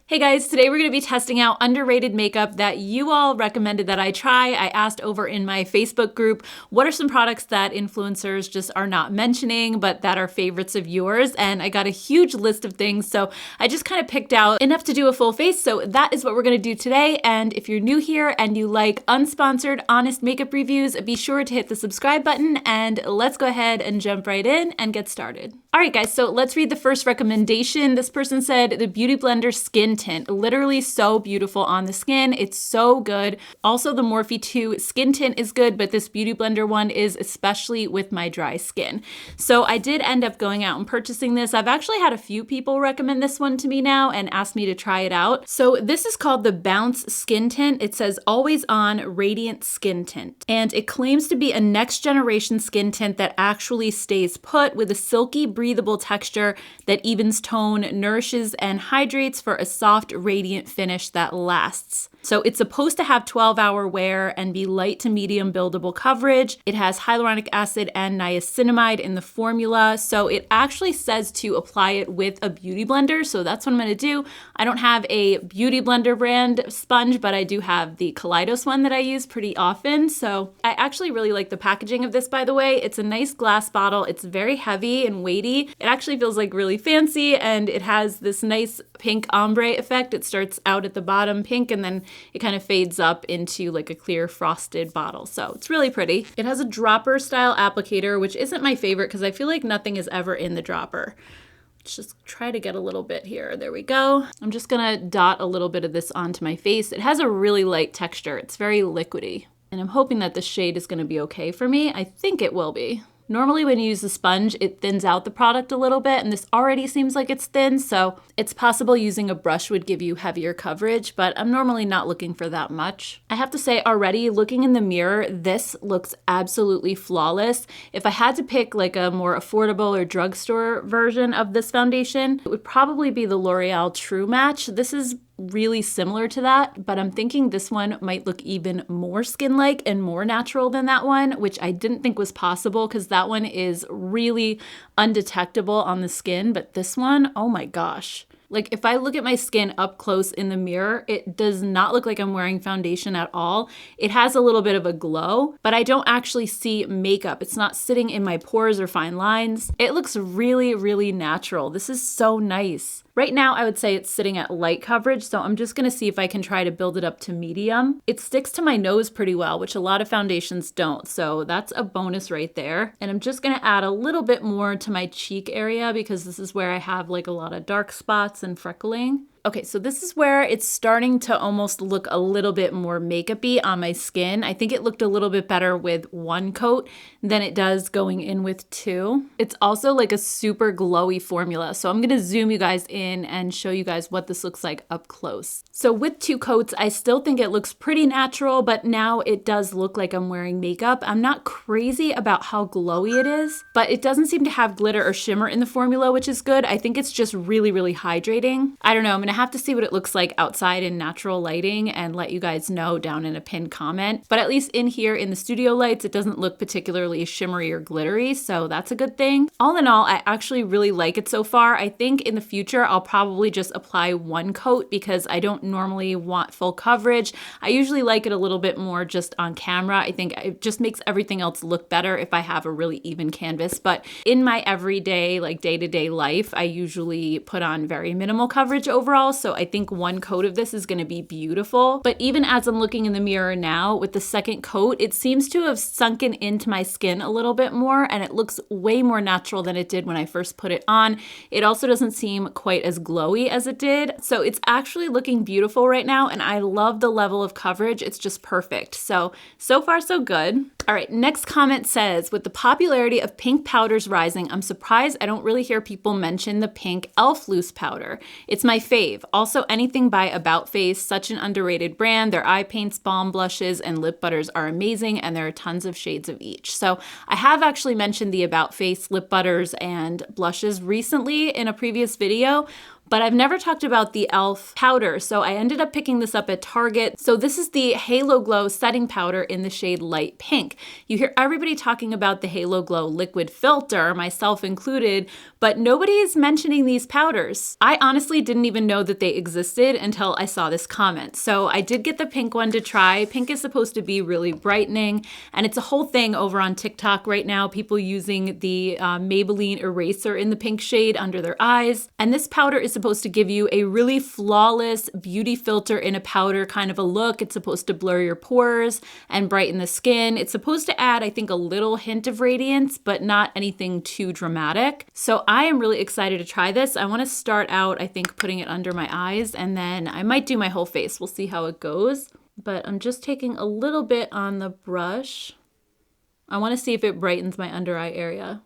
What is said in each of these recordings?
Hey guys, today we're going to be testing out underrated makeup that you all recommended that I try. I asked over in my Facebook group, what are some products that influencers just are not mentioning, but that are favorites of yours? And I got a huge list of things, so I just kind of picked out enough to do a full face. So that is what we're going to do today. And if you're new here and you like unsponsored, honest makeup reviews, be sure to hit the subscribe button and let's go ahead and jump right in and get started. All right, guys, so let's read the first recommendation. This person said the Beautyblender Skin Tint. Literally so beautiful on the skin. It's so good. Also, the Morphe 2 Skin Tint is good, but this Beautyblender one is especially with my dry skin. So I did end up going out and purchasing this. I've actually had a few people recommend this one to me now and asked me to try it out. So this is called the Bounce Skin Tint. It says Always On Radiant Skin Tint. And it claims to be a next generation skin tint that actually stays put with a silky, breathable texture that evens tone, nourishes, and hydrates for a soft, radiant finish that lasts. So it's supposed to have 12-hour wear and be light to medium buildable coverage. It has hyaluronic acid and niacinamide in the formula. So it actually says to apply it with a beauty blender. So that's what I'm going to do. I don't have a Beauty Blender brand sponge, but I do have the Kaleidos one that I use pretty often. So I actually really like the packaging of this, by the way. It's a nice glass bottle. It's very heavy and weighty. It actually feels like really fancy, and it has this nice pink ombre effect. It starts out at the bottom pink and then it kind of fades up into like a clear frosted bottle. So it's really pretty. It has a dropper style applicator, which isn't my favorite because I feel like nothing is ever in the dropper. Let's just try to get a little bit here. There we go. I'm just gonna dot a little bit of this onto my face. It has a really light texture. It's very liquidy. And I'm hoping that the shade is gonna be okay for me. I think it will be. Normally when you use the sponge, it thins out the product a little bit, and this already seems like it's thin, so it's possible using a brush would give you heavier coverage, but I'm normally not looking for that much. I have to say already, looking in the mirror, this looks absolutely flawless. If I had to pick like a more affordable or drugstore version of this foundation, it would probably be the L'Oreal True Match. This is really similar to that, but I'm thinking this one might look even more skin-like and more natural than that one, which I didn't think was possible because that one is really undetectable on the skin, but this one, oh my gosh. Like if I look at my skin up close in the mirror, it does not look like I'm wearing foundation at all. It has a little bit of a glow, but I don't actually see makeup. It's not sitting in my pores or fine lines. It looks really, really natural. This is so nice. Right now, I would say it's sitting at light coverage, so I'm just gonna see if I can try to build it up to medium. It sticks to my nose pretty well, which a lot of foundations don't, so that's a bonus right there. And I'm just gonna add a little bit more to my cheek area because this is where I have like a lot of dark spots and freckling. Okay, so this is where it's starting to almost look a little bit more makeup-y on my skin. I think it looked a little bit better with one coat than it does going in with two. It's also like a super glowy formula, so I'm gonna zoom you guys in and show you guys what this looks like up close. So with two coats, I still think it looks pretty natural, but now it does look like I'm wearing makeup. I'm not crazy about how glowy it is, but it doesn't seem to have glitter or shimmer in the formula, which is good. I think it's just really, really hydrating. I don't know, I'm gonna have to see what it looks like outside in natural lighting and let you guys know down in a pinned comment. But at least in here in the studio lights, it doesn't look particularly shimmery or glittery, so that's a good thing. All in all, I actually really like it so far. I think in the future, I'll probably just apply one coat because I don't normally want full coverage. I usually like it a little bit more just on camera. I think it just makes everything else look better if I have a really even canvas. But in my everyday, like day-to-day life, I usually put on very minimal coverage overall. So I think one coat of this is going to be beautiful. But even as I'm looking in the mirror now with the second coat, it seems to have sunken into my skin a little bit more, and it looks way more natural than it did when I first put it on. It also doesn't seem quite as glowy as it did. So it's actually looking beautiful right now, and I love the level of coverage. It's just perfect. So far so good. All right, next comment says, with the popularity of pink powders rising, I'm surprised I don't really hear people mention the pink e.l.f. loose powder. It's my fave. Also, anything by About Face, such an underrated brand. Their eye paints, balm blushes, and lip butters are amazing, and there are tons of shades of each. So I have actually mentioned the About Face lip butters and blushes recently in a previous video, but I've never talked about the e.l.f. powder. So I ended up picking this up at Target. So this is the Halo Glow setting powder in the shade Light Pink. You hear everybody talking about the Halo Glow liquid filter, myself included, but nobody is mentioning these powders. I honestly didn't even know that they existed until I saw this comment. So I did get the pink one to try. Pink is supposed to be really brightening, and it's a whole thing over on TikTok right now, people using the Maybelline eraser in the pink shade under their eyes. And this powder is supposed to give you a really flawless beauty filter in a powder kind of a look. It's supposed to blur your pores and brighten the skin. It's supposed to add, I think, a little hint of radiance, but not anything too dramatic. So I am really excited to try this. I want to start out, I think, putting it under my eyes, and then I might do my whole face. We'll see how it goes. But I'm just taking a little bit on the brush. I want to see if it brightens my under eye area.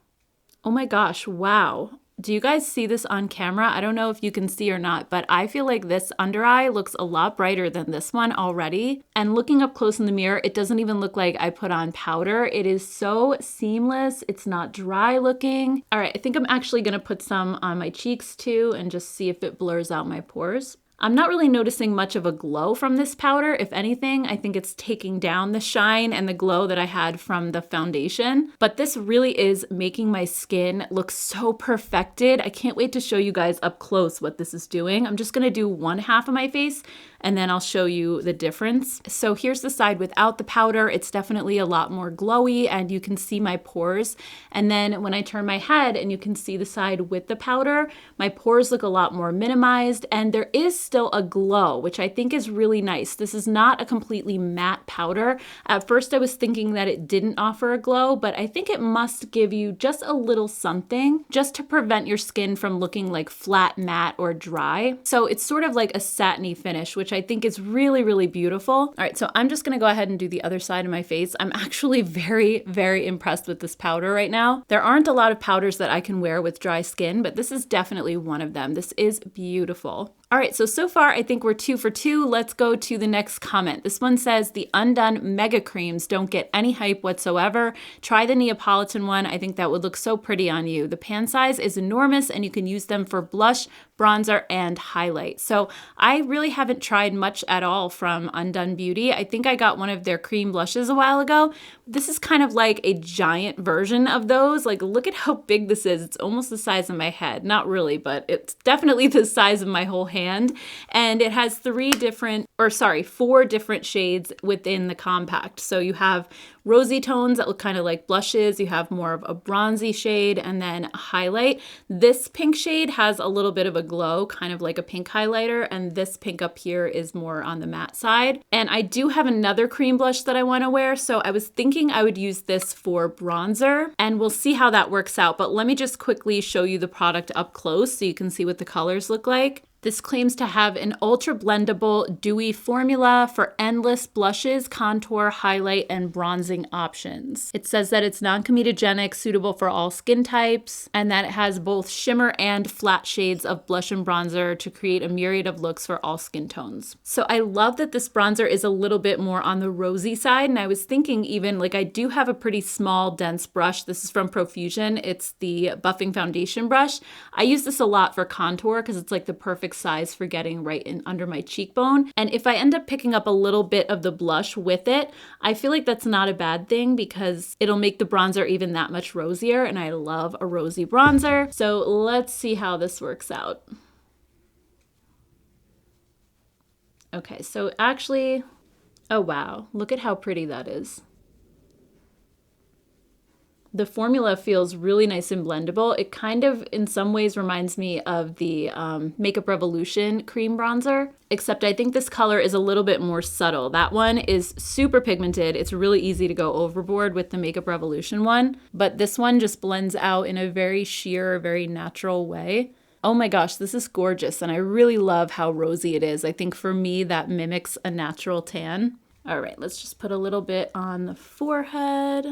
Oh my gosh, wow. Do you guys see this on camera? I don't know if you can see or not, but I feel like this under eye looks a lot brighter than this one already. And looking up close in the mirror, it doesn't even look like I put on powder. It is so seamless. It's not dry looking. All right, I think I'm actually gonna put some on my cheeks too and just see if it blurs out my pores. I'm not really noticing much of a glow from this powder. If anything, I think it's taking down the shine and the glow that I had from the foundation. But this really is making my skin look so perfected. I can't wait to show you guys up close what this is doing. I'm just gonna do one half of my face and then I'll show you the difference. So here's the side without the powder. It's definitely a lot more glowy and you can see my pores. And then when I turn my head and you can see the side with the powder, my pores look a lot more minimized and there is still a glow, which I think is really nice. This is not a completely matte powder. At first I was thinking that it didn't offer a glow, but I think it must give you just a little something just to prevent your skin from looking like flat matte or dry. So it's sort of like a satiny finish, which I think is really, really beautiful. All right, so I'm just gonna go ahead and do the other side of my face. I'm actually very, very impressed with this powder right now. There aren't a lot of powders that I can wear with dry skin, but this is definitely one of them. This is beautiful. All right, so far I think we're 2 for 2. Let's go to the next comment. This one says, the Undone Mega Creams don't get any hype whatsoever. Try the Neapolitan one. I think that would look so pretty on you. The pan size is enormous and you can use them for blush, bronzer, and highlight. So I really haven't tried much at all from Undone Beauty. I think I got one of their cream blushes a while ago. This is kind of like a giant version of those. Like, look at how big this is. It's almost the size of my head. Not really, but it's definitely the size of my whole hand. And it has 4 different shades within the compact. So you have rosy tones that look kind of like blushes. You have more of a bronzy shade and then a highlight. This pink shade has a little bit of a glow, kind of like a pink highlighter. And this pink up here is more on the matte side. And I do have another cream blush that I want to wear. So I was thinking I would use this for bronzer and we'll see how that works out. But let me just quickly show you the product up close so you can see what the colors look like. This claims to have an ultra blendable, dewy formula for endless blushes, contour, highlight, and bronzing options. It says that it's non-comedogenic, suitable for all skin types, and that it has both shimmer and flat shades of blush and bronzer to create a myriad of looks for all skin tones. So I love that this bronzer is a little bit more on the rosy side, and I was thinking even, like, I do have a pretty small, dense brush. This is from Profusion. It's the buffing foundation brush. I use this a lot for contour because it's like the perfect size for getting right in under my cheekbone. And if I end up picking up a little bit of the blush with it, I feel like that's not a bad thing because it'll make the bronzer even that much rosier, and I love a rosy bronzer. So let's see how this works out. Okay, so actually, oh wow, look at how pretty that is. The formula feels really nice and blendable. It kind of, in some ways, reminds me of the Makeup Revolution cream bronzer, except I think this color is a little bit more subtle. That one is super pigmented. It's really easy to go overboard with the Makeup Revolution one, but this one just blends out in a very sheer, very natural way. Oh my gosh, this is gorgeous, and I really love how rosy it is. I think for me, that mimics a natural tan. All right, let's just put a little bit on the forehead.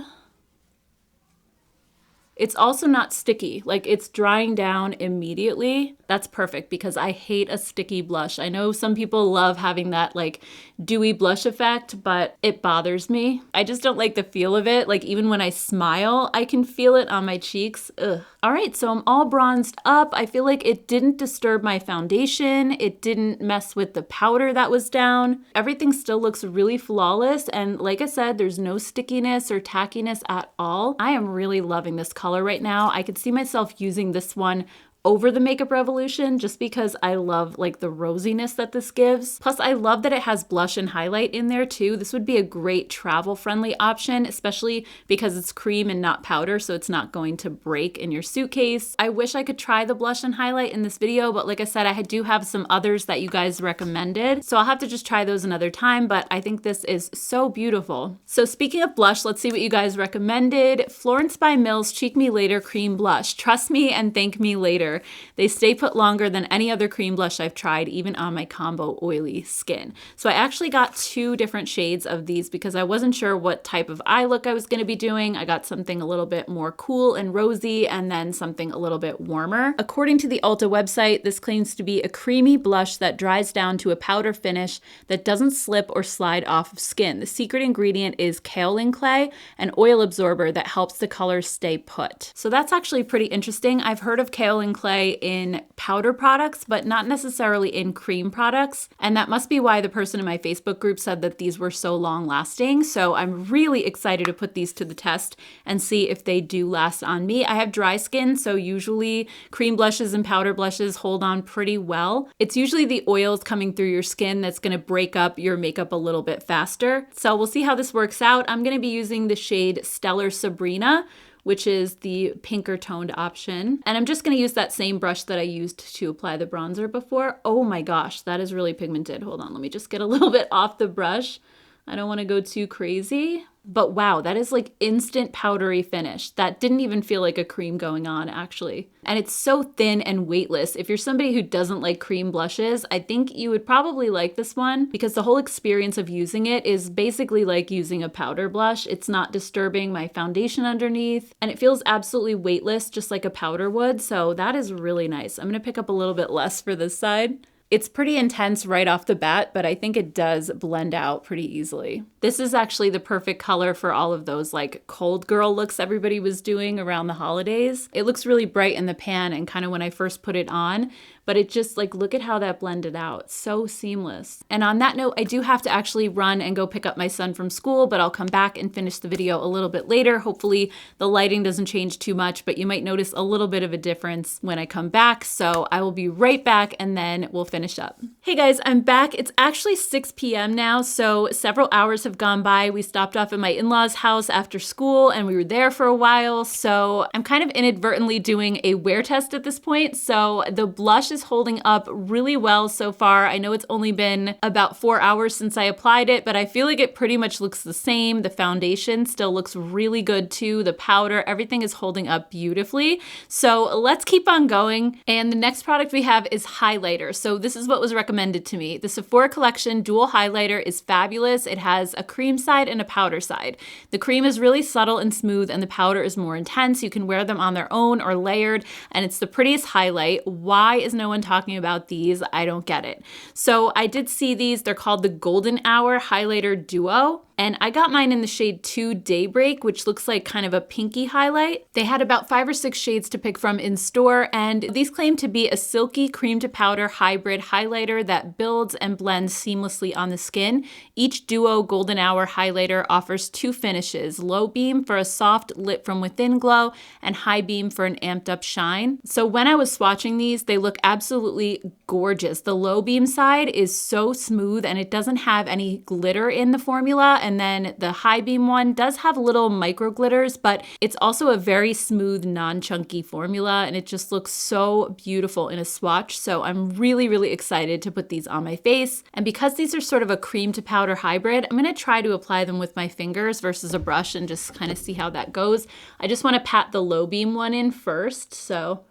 It's also not sticky. Like, it's drying down immediately. That's perfect because I hate a sticky blush. I know some people love having that like dewy blush effect, but it bothers me. I just don't like the feel of it. Like, even when I smile, I can feel it on my cheeks. Ugh. All right, so I'm all bronzed up. I feel like it didn't disturb my foundation. It didn't mess with the powder that was down. Everything still looks really flawless. And like I said, there's no stickiness or tackiness at all. I am really loving this color right now. I could see myself using this one over the Makeup Revolution just because I love like the rosiness that this gives. Plus I love that it has blush and highlight in there too. This would be a great travel friendly option, especially because it's cream and not powder, so it's not going to break in your suitcase. I wish I could try the blush and highlight in this video, but like I said, I do have some others that you guys recommended, so I'll have to just try those another time, but I think this is so beautiful. So speaking of blush, let's see what you guys recommended. Florence by Mills Cheek Me Later Cream Blush. Trust me and thank me later. They stay put longer than any other cream blush I've tried, even on my combo oily skin. So I actually got 2 different shades of these because I wasn't sure what type of eye look I was going to be doing. I got something a little bit more cool and rosy and then something a little bit warmer. According to the Ulta website, this claims to be a creamy blush that dries down to a powder finish that doesn't slip or slide off of skin. The secret ingredient is kaolin clay, an oil absorber that helps the colors stay put. So that's actually pretty interesting. I've heard of kaolin clay in powder products, but not necessarily in cream products. And that must be why the person in my Facebook group said that these were so long lasting. So I'm really excited to put these to the test and see if they do last on me. I have dry skin, so usually cream blushes and powder blushes hold on pretty well. It's usually the oils coming through your skin that's going to break up your makeup a little bit faster. So we'll see how this works out. I'm going to be using the shade Stellar Sabrina, which is the pinker toned option. And I'm just gonna use that same brush that I used to apply the bronzer before. Oh my gosh, that is really pigmented. Hold on, let me just get a little bit off the brush. I don't wanna go too crazy. But wow, that is like instant powdery finish. That didn't even feel like a cream going on actually. And it's so thin and weightless. If you're somebody who doesn't like cream blushes, I think you would probably like this one because the whole experience of using it is basically like using a powder blush. It's not disturbing my foundation underneath and it feels absolutely weightless just like a powder would. So that is really nice. I'm gonna pick up a little bit less for this side. It's pretty intense right off the bat, but I think it does blend out pretty easily. This is actually the perfect color for all of those like cold girl looks everybody was doing around the holidays. It looks really bright in the pan and kind of when I first put it on, but it just like, look at how that blended out. So seamless. And on that note, I do have to actually run and go pick up my son from school, but I'll come back and finish the video a little bit later. Hopefully the lighting doesn't change too much, but you might notice a little bit of a difference when I come back. So I will be right back and then we'll finish up. Hey guys, I'm back. It's actually 6 p.m. now, so several hours have gone by. We stopped off at my in-laws' house after school and we were there for a while. So I'm kind of inadvertently doing a wear test at this point. So the blush is holding up really well so far. I know it's only been about 4 hours since I applied it, but I feel like it pretty much looks the same. The foundation still looks really good too. The powder, everything is holding up beautifully. So let's keep on going. And the next product we have is highlighter. So this is what was recommended to me. The Sephora Collection Dual Highlighter is fabulous. It has a cream side and a powder side. The cream is really subtle and smooth and the powder is more intense. You can wear them on their own or layered and it's the prettiest highlight. Why is no one talking about these? I don't get it. So I did see these. They're called the Golden Hour Highlighter Duo. And I got mine in the shade 2 Daybreak, which looks like kind of a pinky highlight. They had about 5 or 6 shades to pick from in store, and these claim to be a silky cream to powder hybrid highlighter that builds and blends seamlessly on the skin. Each Duo Golden Hour highlighter offers 2 finishes, low beam for a soft lit from within glow and high beam for an amped up shine. So when I was swatching these, they look absolutely gorgeous. The low beam side is so smooth and it doesn't have any glitter in the formula. And then the high beam one does have little micro glitters, but it's also a very smooth, non-chunky formula and it just looks so beautiful in a swatch. So I'm really, really excited to put these on my face. And because these are sort of a cream to powder hybrid, I'm gonna try to apply them with my fingers versus a brush and just kind of see how that goes. I just wanna pat the low beam one in first. So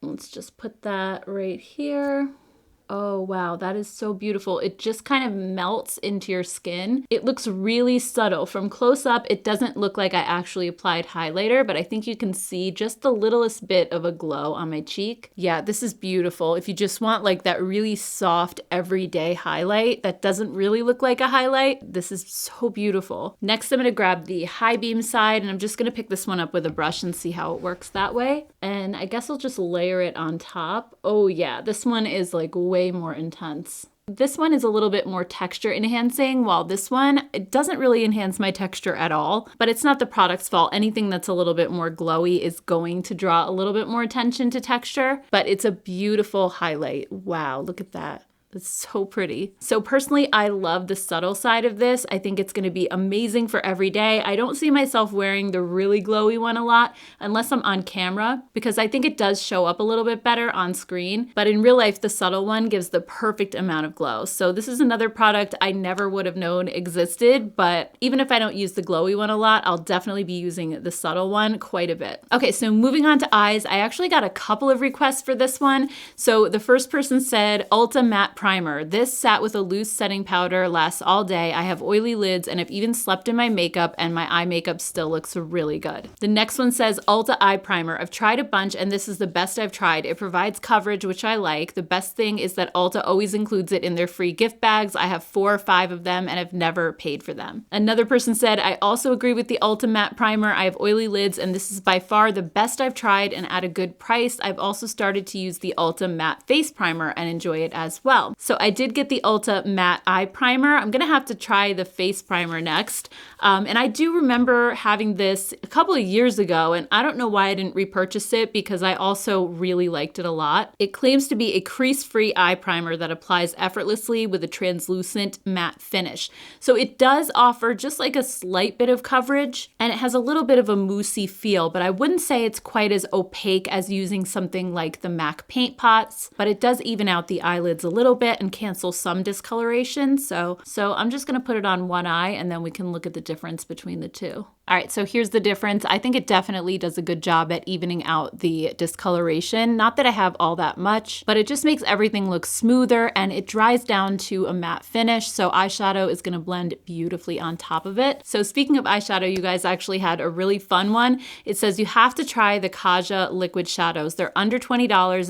let's just put that right here. Oh, wow, that is so beautiful. It just kind of melts into your skin. It looks really subtle. From close up, it doesn't look like I actually applied highlighter, but I think you can see just the littlest bit of a glow on my cheek. Yeah, this is beautiful. If you just want like that really soft, everyday highlight that doesn't really look like a highlight, this is so beautiful. Next, I'm gonna grab the high beam side, and I'm just gonna pick this one up with a brush and see how it works that way. And I guess I'll just layer it on top. Oh yeah, this one is like way more intense. This one is a little bit more texture enhancing, while this one, it doesn't really enhance my texture at all, but it's not the product's fault. Anything that's a little bit more glowy is going to draw a little bit more attention to texture, but it's a beautiful highlight. Wow, look at that. It's so pretty. So personally, I love the subtle side of this. I think it's gonna be amazing for every day. I don't see myself wearing the really glowy one a lot unless I'm on camera, because I think it does show up a little bit better on screen. But in real life, the subtle one gives the perfect amount of glow. So this is another product I never would have known existed, but even if I don't use the glowy one a lot, I'll definitely be using the subtle one quite a bit. Okay, so moving on to eyes, I actually got a couple of requests for this one. So the first person said, Ulta Matte Primer. This sat with a loose setting powder, lasts all day. I have oily lids and have even slept in my makeup, and my eye makeup still looks really good. The next one says Ulta Eye Primer. I've tried a bunch and this is the best I've tried. It provides coverage, which I like. The best thing is that Ulta always includes it in their free gift bags. I have 4 or 5 of them and have never paid for them. Another person said, I also agree with the Ulta Matte Primer. I have oily lids and this is by far the best I've tried and at a good price. I've also started to use the Ulta Matte Face Primer and enjoy it as well. So I did get the Ulta Matte Eye Primer. I'm gonna have to try the face primer next. And I do remember having this a couple of years ago, and I don't know why I didn't repurchase it because I also really liked it a lot. It claims to be a crease-free eye primer that applies effortlessly with a translucent matte finish. So it does offer just like a slight bit of coverage, and it has a little bit of a moussey feel, but I wouldn't say it's quite as opaque as using something like the MAC paint pots, but it does even out the eyelids a little bit and cancel some discoloration. So I'm just gonna put it on one eye and then we can look at the difference between the two. All right, so here's the difference. I think it definitely does a good job at evening out the discoloration. Not that I have all that much, but it just makes everything look smoother and it dries down to a matte finish. So eyeshadow is gonna blend beautifully on top of it. So speaking of eyeshadow, you guys actually had a really fun one. It says you have to try the Kaja liquid shadows. They're under $20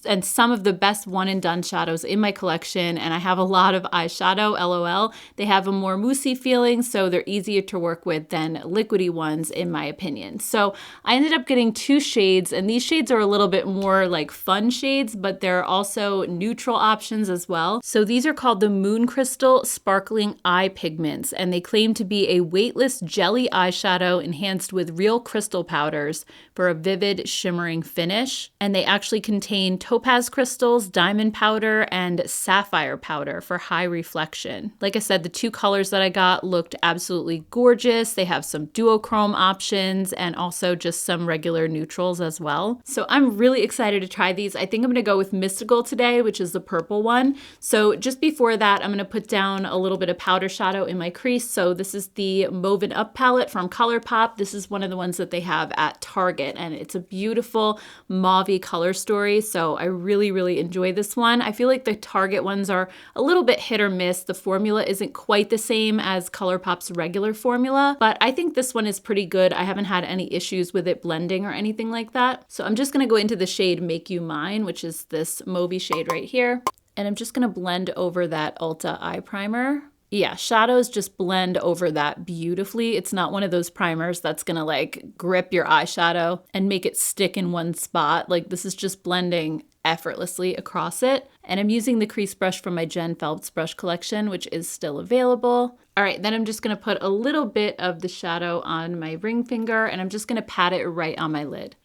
and some of the best one and done shadows in my collection. And I have a lot of eyeshadow, LOL. They have a more moussey feeling, so they're easier to work with than liquidy ones in my opinion. So I ended up getting 2 shades, and these shades are a little bit more like fun shades, but there are also neutral options as well. So these are called the Moon Crystal Sparkling Eye Pigments, and they claim to be a weightless jelly eyeshadow enhanced with real crystal powders for a vivid shimmering finish. And they actually contain topaz crystals, diamond powder, and sapphire powder for high reflection. Like I said, the 2 colors that I got looked absolutely gorgeous. They have some duochrome options and also just some regular neutrals as well. So I'm really excited to try these. I think I'm gonna go with Mystical today, which is the purple one. So just before that, I'm gonna put down a little bit of powder shadow in my crease. So this is the Mauve Up palette from ColourPop. This is one of the ones that they have at Target, and it's a beautiful mauve-y color story. So I really, really enjoy this one. I feel like the Target ones are a little bit hit or miss. The formula isn't quite the same as ColourPop's regular formula, but I think this one is pretty good. I haven't had any issues with it blending or anything like that. So I'm just gonna go into the shade Make You Mine, which is this mauve shade right here. And I'm just gonna blend over that Ulta eye primer. Yeah, shadows just blend over that beautifully. It's not one of those primers that's gonna like grip your eyeshadow and make it stick in one spot. Like this is just blending effortlessly across it. And I'm using the crease brush from my Jen Phelps brush collection, which is still available. All right, then I'm just gonna put a little bit of the shadow on my ring finger and I'm just gonna pat it right on my lid.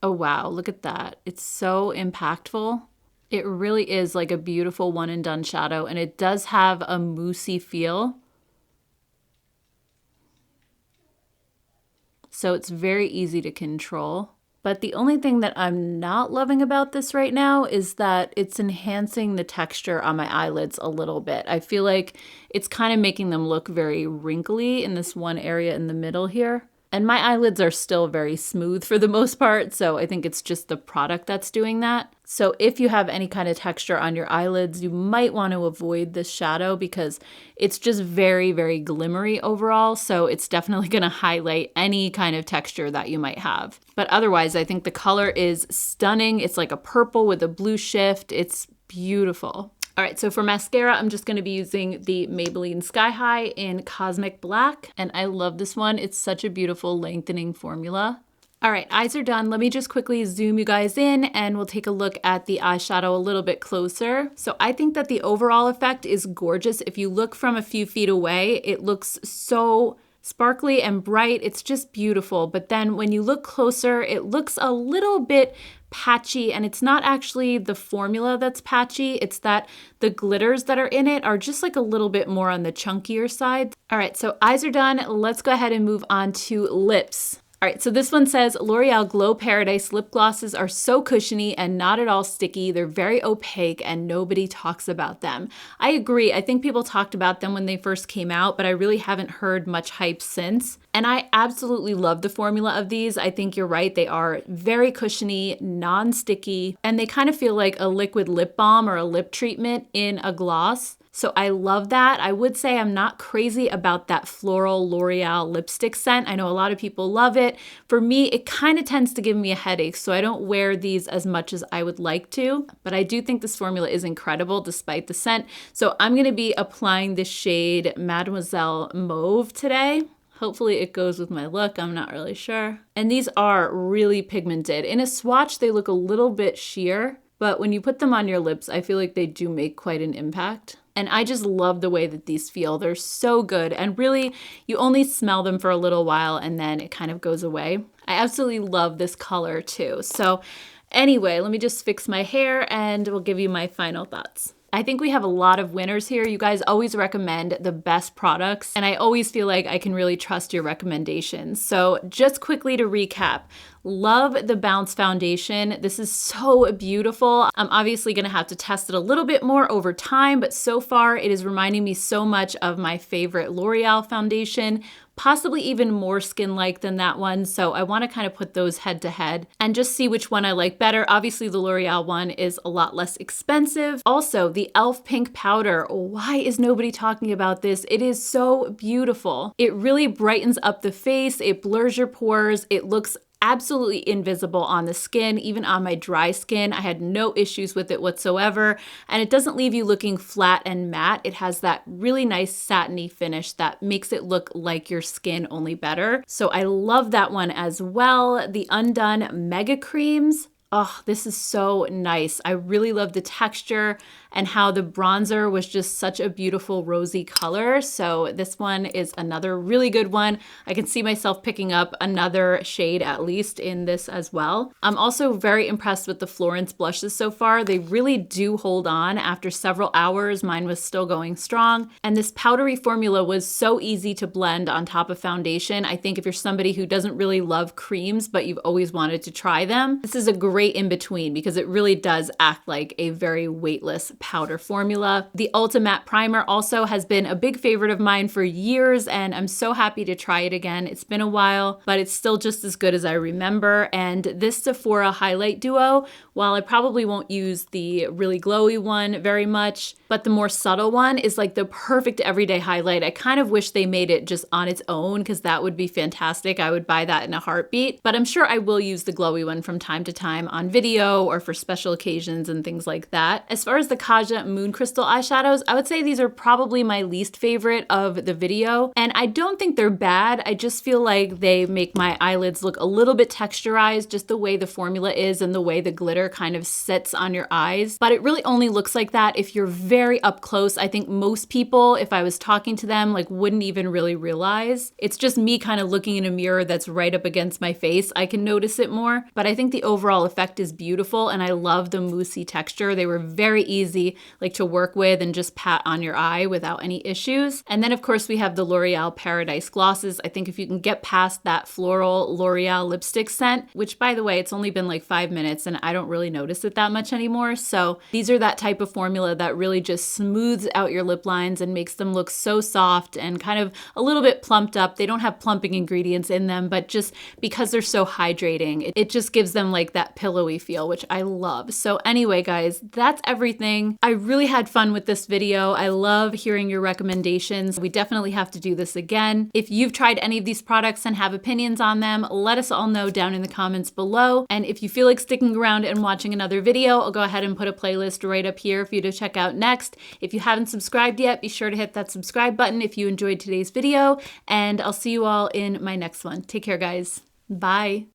Oh wow, look at that. It's so impactful. It really is like a beautiful one and done shadow, and it does have a moussey feel. So it's very easy to control. But the only thing that I'm not loving about this right now is that it's enhancing the texture on my eyelids a little bit. I feel like it's kind of making them look very wrinkly in this one area in the middle here. And my eyelids are still very smooth for the most part, so I think it's just the product that's doing that. So if you have any kind of texture on your eyelids, you might want to avoid this shadow because it's just very, very glimmery overall. So it's definitely going to highlight any kind of texture that you might have. But otherwise, I think the color is stunning. It's like a purple with a blue shift. It's beautiful. All right, so for mascara, I'm just gonna be using the Maybelline Sky High in Cosmic Black. And I love this one. It's such a beautiful lengthening formula. All right, eyes are done. Let me just quickly zoom you guys in and we'll take a look at the eyeshadow a little bit closer. So I think that the overall effect is gorgeous. If you look from a few feet away, it looks so sparkly and bright. It's just beautiful. But then when you look closer, it looks a little bit patchy, and it's not actually the formula that's patchy. It's that the glitters that are in it are just like a little bit more on the chunkier side. All right, so eyes are done. Let's go ahead and move on to lips. All right, so this one says, L'Oreal Glow Paradise lip glosses are so cushiony and not at all sticky. They're very opaque and nobody talks about them. I agree. I think people talked about them when they first came out, but I really haven't heard much hype since. And I absolutely love the formula of these. I think you're right. They are very cushiony, non-sticky, and they kind of feel like a liquid lip balm or a lip treatment in a gloss. So I love that. I would say I'm not crazy about that floral L'Oreal lipstick scent. I know a lot of people love it. For me, it kind of tends to give me a headache, so I don't wear these as much as I would like to. But I do think this formula is incredible despite the scent. So I'm going to be applying the shade Mademoiselle Mauve today. Hopefully it goes with my look. I'm not really sure. And these are really pigmented. In a swatch, they look a little bit sheer, but when you put them on your lips, I feel like they do make quite an impact. And I just love the way that these feel. They're so good. And really, you only smell them for a little while and then it kind of goes away. I absolutely love this color too. So anyway, let me just fix my hair and we'll give you my final thoughts. I think we have a lot of winners here. You guys always recommend the best products, and I always feel like I can really trust your recommendations. So just quickly to recap, love the Bounce foundation. This is so beautiful. I'm obviously gonna have to test it a little bit more over time, but so far it is reminding me so much of my favorite L'Oreal foundation, possibly even more skin-like than that one. So I wanna kind of put those head to head and just see which one I like better. Obviously the L'Oreal one is a lot less expensive. Also, the e.l.f. pink powder. Why is nobody talking about this? It is so beautiful. It really brightens up the face. It blurs your pores. It looks absolutely invisible on the skin. Even on my dry skin, I had no issues with it whatsoever. And it doesn't leave you looking flat and matte. It has that really nice satiny finish that makes it look like your skin, only better. So I love that one as well. The Undone Mega Creams. Oh, this is so nice. I really love the texture and how the bronzer was just such a beautiful rosy color. So this one is another really good one. I can see myself picking up another shade at least in this as well. I'm also very impressed with the Florence blushes so far. They really do hold on after several hours. Mine was still going strong. And this powdery formula was so easy to blend on top of foundation. I think if you're somebody who doesn't really love creams, but you've always wanted to try them, this is a great in-between because it really does act like a very weightless powder formula. The Ulta Matte Primer also has been a big favorite of mine for years, and I'm so happy to try it again. It's been a while, but it's still just as good as I remember. And this Sephora Highlight Duo, while I probably won't use the really glowy one very much, but the more subtle one is like the perfect everyday highlight. I kind of wish they made it just on its own because that would be fantastic. I would buy that in a heartbeat, but I'm sure I will use the glowy one from time to time on video or for special occasions and things like that. As far as the Kaja Moon Crystal eyeshadows, I would say these are probably my least favorite of the video. And I don't think they're bad. I just feel like they make my eyelids look a little bit texturized, just the way the formula is and the way the glitter kind of sits on your eyes. But it really only looks like that if you're very up close. I think most people, if I was talking to them, like wouldn't even really realize. It's just me kind of looking in a mirror that's right up against my face. I can notice it more, but I think the overall effect is beautiful and I love the moussey texture. They were very easy like to work with and just pat on your eye without any issues. And then of course we have the L'Oreal Paradise glosses. I think if you can get past that floral L'Oreal lipstick scent, which by the way, it's only been like 5 minutes and I don't really notice it that much anymore. So these are that type of formula that really just smooths out your lip lines and makes them look so soft and kind of a little bit plumped up. They don't have plumping ingredients in them, but just because they're so hydrating, it just gives them like that pillow pillowy feel, which I love. So anyway, guys, that's everything. I really had fun with this video. I love hearing your recommendations. We definitely have to do this again. If you've tried any of these products and have opinions on them, let us all know down in the comments below. And if you feel like sticking around and watching another video, I'll go ahead and put a playlist right up here for you to check out next. If you haven't subscribed yet, be sure to hit that subscribe button if you enjoyed today's video, and I'll see you all in my next one. Take care, guys. Bye.